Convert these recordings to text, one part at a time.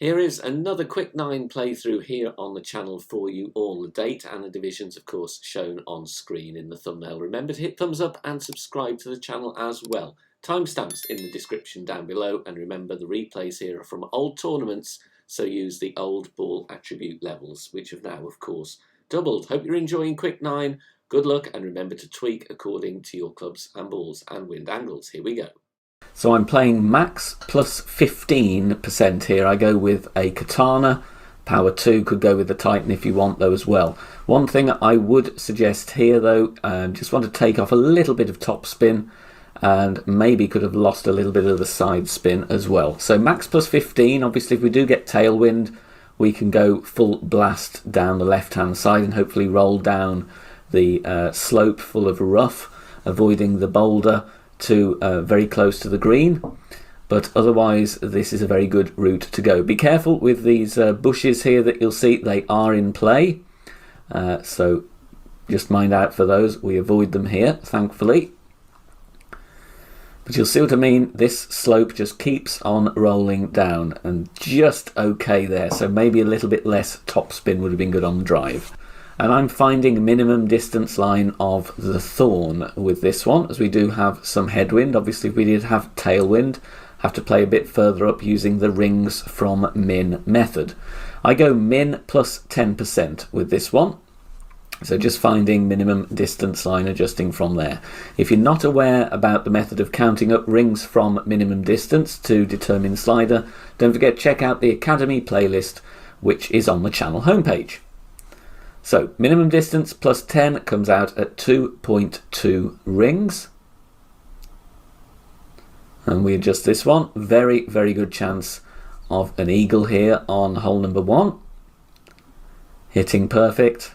Here is another quick 9 playthrough here on the channel for you all. The date and the divisions, of course, shown on screen in the thumbnail. Remember to hit thumbs up and subscribe to the channel as well. Timestamps in the description down below, and remember the replays here are from old tournaments, so use the old ball attribute levels, which have now, of course, doubled. Hope you're enjoying Quick 9. Good luck, and remember to tweak according to your clubs and balls and wind angles. Here we go. So I'm playing max plus 15% here. I go with a katana. Power 2 could go with the Titan if you want though as well. One thing I would suggest here though, just want to take off a little bit of top spin and maybe could have lost a little bit of the side spin as well. So max plus 15, obviously if we do get tailwind, we can go full blast down the left hand side and hopefully roll down the slope full of rough, avoiding the boulder to very close to the green, but otherwise this is a very good route to go. Be careful with these bushes here that you'll see, they are in play, so just mind out for those. We avoid them here, thankfully, but you'll see what I mean. This slope just keeps on rolling down and just okay there, so maybe a little bit less top spin would have been good on the drive. And I'm finding minimum distance line of the thorn with this one, as we do have some headwind. Obviously, if we did have tailwind, have to play a bit further up using the rings from min method. I go min plus 10% with this one. So just finding minimum distance line, adjusting from there. If you're not aware about the method of counting up rings from minimum distance to determine slider, don't forget check out the Academy playlist, which is on the channel homepage. So minimum distance plus 10 comes out at 2.2 rings. And we adjust this one. Very, very good chance of an eagle here on hole number 1. Hitting perfect.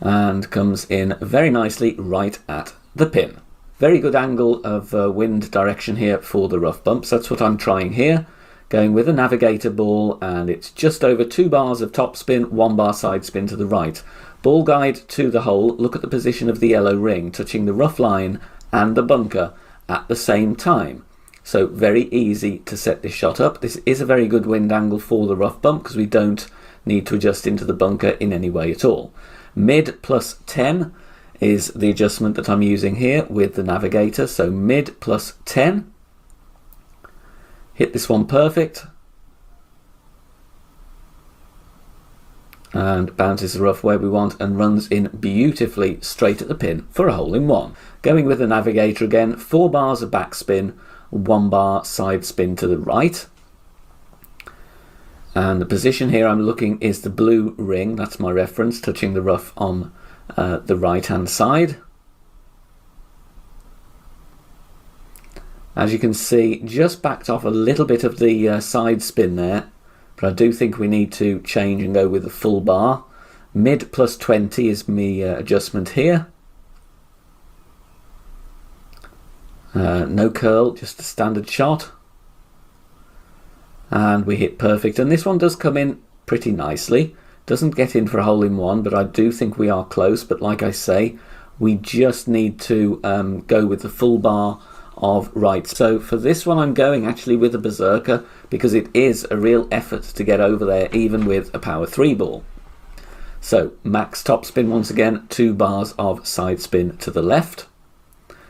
And comes in very nicely right at the pin. Very good angle of wind direction here for the rough bumps. That's what I'm trying here. Going with a navigator ball, and it's just over 2 bars of top spin, 1 bar side spin to the right. Ball guide to the hole, look at the position of the yellow ring, touching the rough line and the bunker at the same time. So very easy to set this shot up. This is a very good wind angle for the rough bump because we don't need to adjust into the bunker in any way at all. Mid plus 10 is the adjustment that I'm using here with the navigator, so mid plus 10. Hit this one perfect, and bounces the rough where we want and runs in beautifully straight at the pin for a hole in 1. Going with the navigator again, 4 bars of backspin, 1 bar side spin to the right. And the position here I'm looking is the blue ring, that's my reference, touching the rough on the right hand side. As you can see, just backed off a little bit of the side spin there, but I do think we need to change and go with a full bar. Mid plus 20 is my adjustment here. No curl, just a standard shot. And we hit perfect, and this one does come in pretty nicely. Doesn't get in for a hole in 1, but I do think we are close. But like I say, we just need to go with the full bar of right. So for this one I'm going actually with a berserker because it is a real effort to get over there even with a power 3 ball. So max top spin once again, 2 bars of side spin to the left,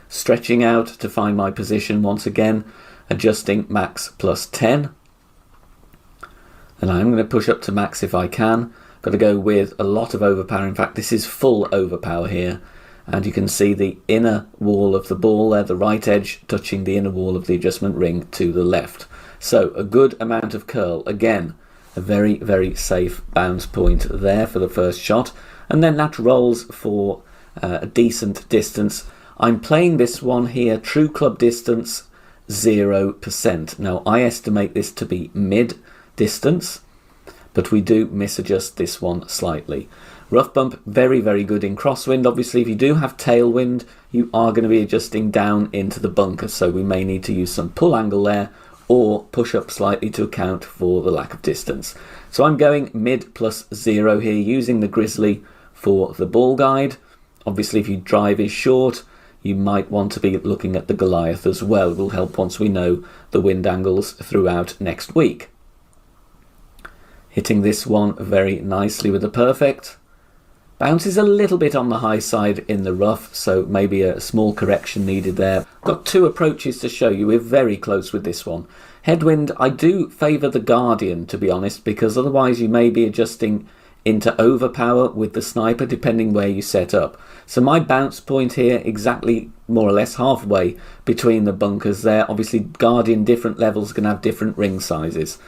stretching out to find my position once again, adjusting max plus 10, and I'm going to push up to max if I can. Got to go with a lot of overpower. In fact, this is full overpower here. And you can see the inner wall of the ball there, the right edge touching the inner wall of the adjustment ring to the left. So a good amount of curl. Again, a very, very safe bounce point there for the first shot. And then that rolls for a decent distance. I'm playing this one here, true club distance 0%. Now I estimate this to be mid distance, but we do misadjust this one slightly. Rough bump, very, very good in crosswind. Obviously, if you do have tailwind, you are going to be adjusting down into the bunker, so we may need to use some pull angle there or push up slightly to account for the lack of distance. So I'm going mid plus 0 here, using the grizzly for the ball guide. Obviously, if your drive is short, you might want to be looking at the Goliath as well. It will help once we know the wind angles throughout next week. Hitting this one very nicely with the perfect. Bounces a little bit on the high side in the rough, so maybe a small correction needed there. Got two approaches to show you. We're very close with this one. Headwind, I do favour the Guardian, to be honest, because otherwise you may be adjusting into overpower with the sniper depending where you set up. So my bounce point here exactly more or less halfway between the bunkers there. Obviously Guardian different levels can have different ring sizes.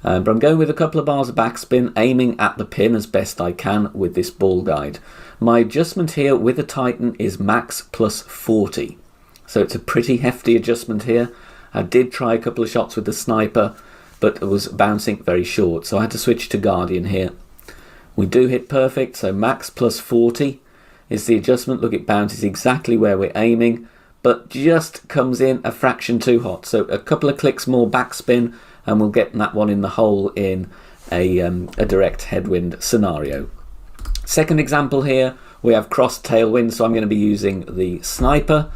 But I'm going with a couple of bars of backspin, aiming at the pin as best I can with this ball guide. My adjustment here with the Titan is max plus 40. So it's a pretty hefty adjustment here. I did try a couple of shots with the sniper, but it was bouncing very short. So I had to switch to Guardian here. We do hit perfect, so max plus 40 is the adjustment. Look, it bounces exactly where we're aiming, but just comes in a fraction too hot. So a couple of clicks more backspin, and we'll get that one in the hole in a direct headwind scenario. Second example here, we have cross tailwind, so I'm going to be using the sniper,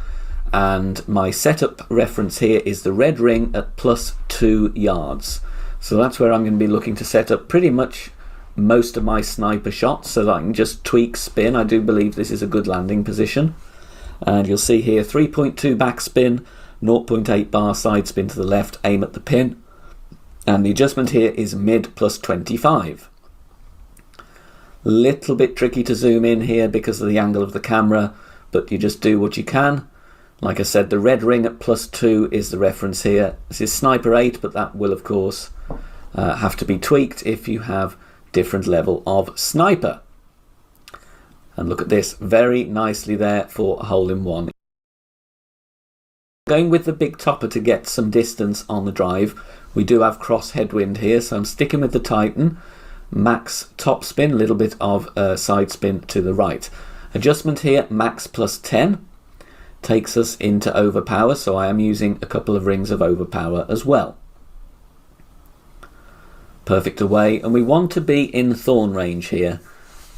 and my setup reference here is the red ring at plus 2 yards. So that's where I'm going to be looking to set up pretty much most of my sniper shots, so that I can just tweak spin. I do believe this is a good landing position. And you'll see here 3.2 backspin, 0.8 bar side spin to the left, aim at the pin. And the adjustment here is mid plus 25. Little bit tricky to zoom in here because of the angle of the camera, but you just do what you can. Like I said, the red ring at plus 2 is the reference here. This is sniper 8, but that will of course have to be tweaked if you have different level of sniper. And look at this, very nicely there for a hole in one. Going with the big topper to get some distance on the drive. We do have cross headwind here, so I'm sticking with the Titan. Max top spin, a little bit of side spin to the right. Adjustment here, max plus 10. Takes us into overpower, so I am using a couple of rings of overpower as well. Perfect away, and we want to be in thorn range here,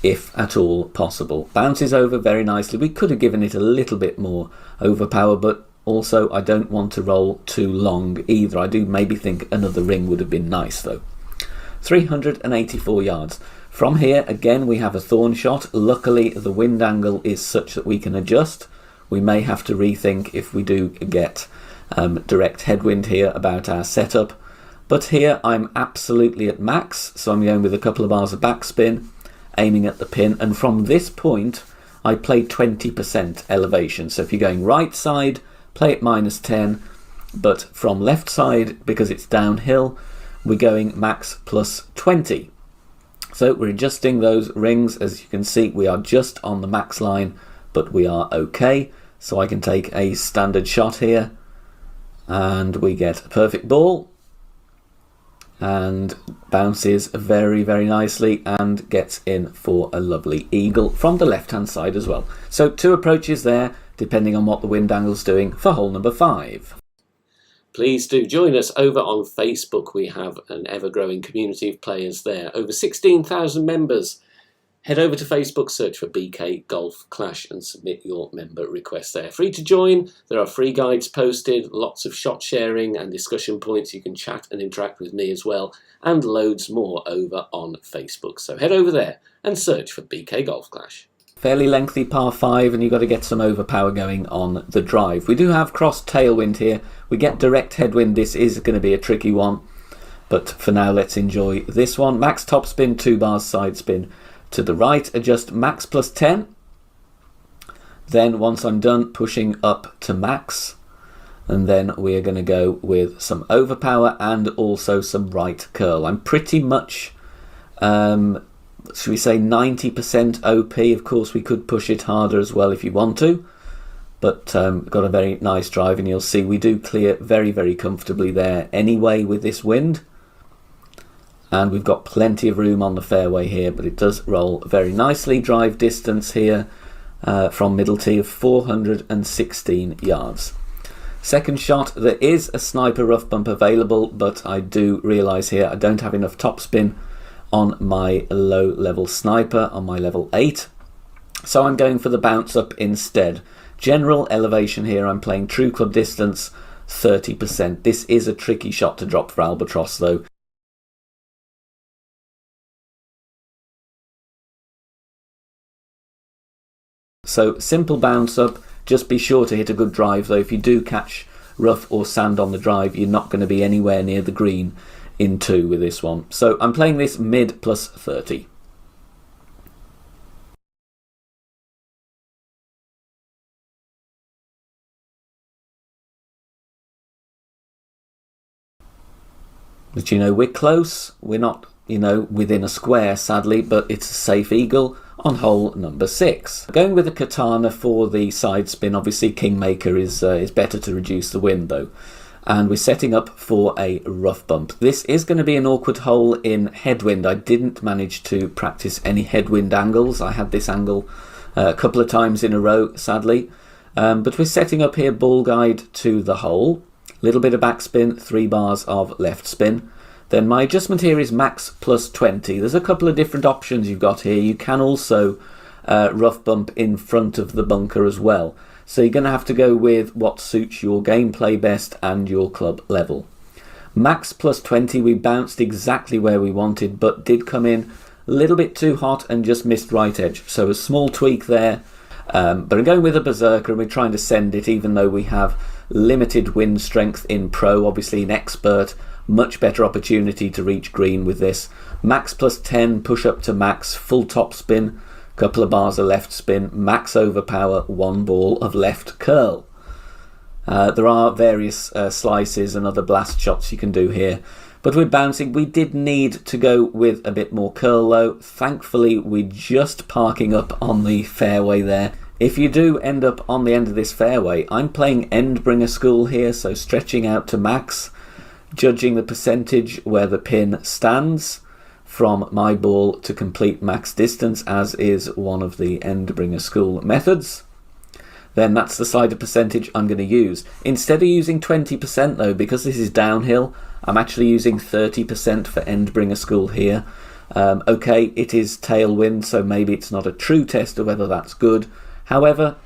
if at all possible. Bounces over very nicely. We could have given it a little bit more overpower, but also I don't want to roll too long either. I do maybe think another ring would have been nice though. 384 yards. From here, again, we have a thorn shot. Luckily, the wind angle is such that we can adjust. We may have to rethink if we do get direct headwind here about our setup. But here I'm absolutely at max, so I'm going with a couple of bars of backspin, aiming at the pin, and from this point I play 20% elevation. So if you're going right side, play it minus 10, but from left side, because it's downhill, we're going max plus 20. So we're adjusting those rings. As you can see, we are just on the max line, but we are okay. So I can take a standard shot here, and we get a perfect ball. And bounces very, very nicely and gets in for a lovely eagle from the left hand side as well. So two approaches there depending on what the wind angle's doing for hole number 5. Please do join us over on Facebook. We have an ever-growing community of players there, over 16,000 members. Head over to Facebook, search for BK Golf Clash and submit your member request there. Free to join. There are free guides posted, lots of shot sharing and discussion points. You can chat and interact with me as well, and loads more over on Facebook. So head over there and search for BK Golf Clash. Fairly lengthy par 5, and you've got to get some overpower going on the drive. We do have cross tailwind here. We get direct headwind. This is going to be a tricky one, but for now let's enjoy this one. Max top spin, 2 bars side spin to the right, adjust max plus 10. Then once I'm done, pushing up to max, and then we are going to go with some overpower and also some right curl. I'm pretty much should we say 90% OP. Of course we could push it harder as well if you want to, but got a very nice drive, and you'll see we do clear very, very comfortably there anyway with this wind. And we've got plenty of room on the fairway here, but it does roll very nicely. Drive distance here from middle tee of 416 yards. Second shot, there is a sniper rough bump available, but I do realise here I don't have enough topspin on my low level sniper, on my level 8. So I'm going for the bounce up instead. General elevation here, I'm playing true club distance 30%. This is a tricky shot to drop for Albatross though. So simple bounce up, just be sure to hit a good drive though. If you do catch rough or sand on the drive, you're not going to be anywhere near the green in 2 with this one. So I'm playing this mid plus 30. But you know, we're close. We're not, you know, within a square, sadly, but it's a safe eagle on hole number 6. Going with a katana for the side spin. Obviously, Kingmaker is better to reduce the wind, though. And we're setting up for a rough bump. This is going to be an awkward hole in headwind. I didn't manage to practice any headwind angles. I had this angle a couple of times in a row, sadly. But we're setting up here ball guide to the hole. Little bit of backspin, 3 bars of left spin. Then my adjustment here is max plus 20. There's a couple of different options you've got here. You can also rough bump in front of the bunker as well. So you're going to have to go with what suits your gameplay best and your club level. Max plus 20, we bounced exactly where we wanted, but did come in a little bit too hot and just missed right edge. So a small tweak there. But I'm going with a berserker and we're trying to send it even though we have limited wind strength in pro. Obviously in expert, much better opportunity to reach green with this. Max plus 10, push up to max, full top spin, couple of bars of left spin, max overpower, 1 ball of left curl. There are various slices and other blast shots you can do here, but we're bouncing. We did need to go with a bit more curl though. Thankfully we're just parking up on the fairway there. If you do end up on the end of this fairway, I'm playing Endbringer School here, so stretching out to max, judging the percentage where the pin stands from my ball to complete max distance, as is one of the Endbringer School methods. Then that's the slider percentage I'm going to use. Instead of using 20% though, because this is downhill, I'm actually using 30% for Endbringer School here. Okay, it is tailwind, so maybe it's not a true test of whether that's good. However,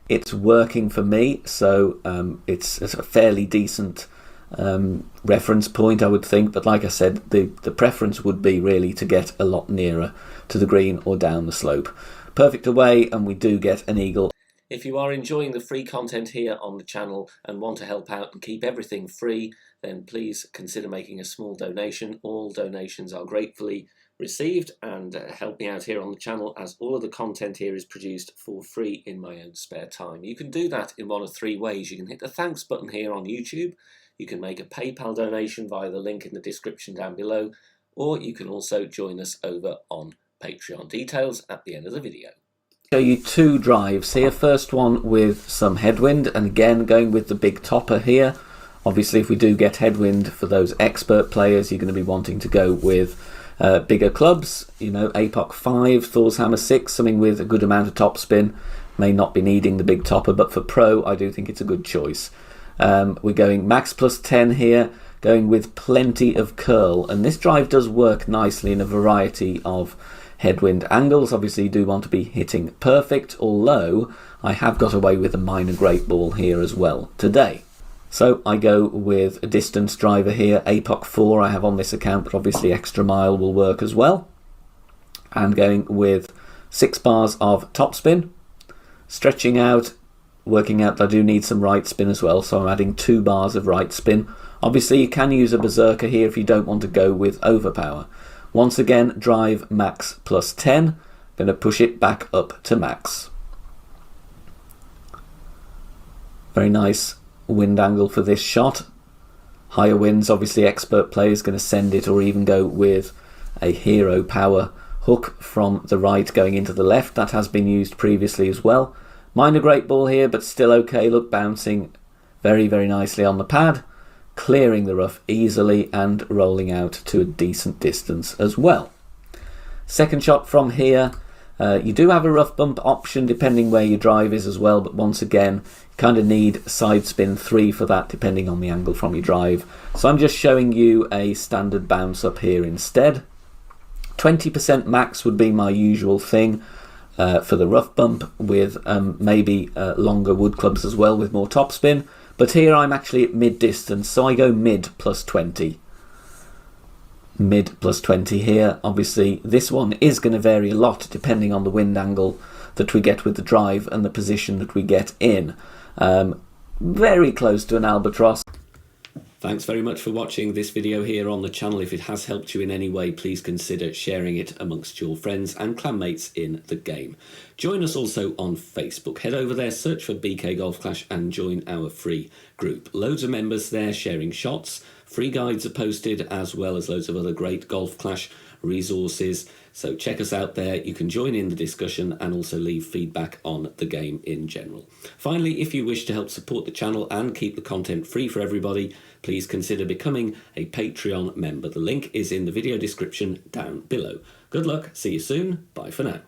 it's working for me, so it's a fairly decent reference point, I would think. But like I said, the preference would be really to get a lot nearer to the green or down the slope. Perfect away, and we do get an eagle. If you are enjoying the free content here on the channel and want to help out and keep everything free, then please consider making a small donation. All donations are gratefully received and help me out here on the channel, as all of the content here is produced for free in my own spare time. You can do that in one of 3 ways. You can hit the thanks button here on YouTube, you can make a PayPal donation via the link in the description down below, or you can also join us over on Patreon. Details at the end of the video. Show you 2 drives here. First one with some headwind, and again going with the big topper here. Obviously if we do get headwind for those expert players, you're going to be wanting to go with bigger clubs, you know, APOC 5, Thor's Hammer 6, something with a good amount of topspin. May not be needing the big topper, but for pro I do think it's a good choice. We're going max plus 10 here, going with plenty of curl, and this drive does work nicely in a variety of headwind angles. Obviously you do want to be hitting perfect, although I have got away with a minor great ball here as well today. So I go with a distance driver here, APOC 4 I have on this account, but obviously extra mile will work as well. And going with 6 bars of topspin, stretching out, working out that I do need some right spin as well, so I'm adding 2 bars of right spin. Obviously you can use a berserker here if you don't want to go with overpower. Once again, drive max plus 10, going to push it back up to max. Very nice wind angle for this shot. Higher winds, obviously expert players going to send it or even go with a hero power hook from the right going into the left. That has been used previously as well. Minor great ball here, but still okay. Look, bouncing very, very nicely on the pad, clearing the rough easily and rolling out to a decent distance as well. Second shot from here. You do have a rough bump option depending where your drive is as well, but once again, you kind of need side spin 3 for that depending on the angle from your drive. So I'm just showing you a standard bounce up here instead. 20% max would be my usual thing, for the rough bump with maybe longer wood clubs as well with more topspin. But here I'm actually at mid distance, so I go mid plus 20. Mid plus 20 here. Obviously this one is going to vary a lot depending on the wind angle that we get with the drive and the position that we get in. Very close to an albatross. Thanks very much for watching this video here on the channel. If it has helped you in any way, please consider sharing it amongst your friends and clanmates in the game. Join us also on Facebook. Head over there, search for BK Golf Clash and join our free group. Loads of members there sharing shots. Free guides are posted, as well as loads of other great Golf Clash resources. So check us out there. You can join in the discussion and also leave feedback on the game in general. Finally, if you wish to help support the channel and keep the content free for everybody, please consider becoming a Patreon member. The link is in the video description down below. Good luck, see you soon, bye for now.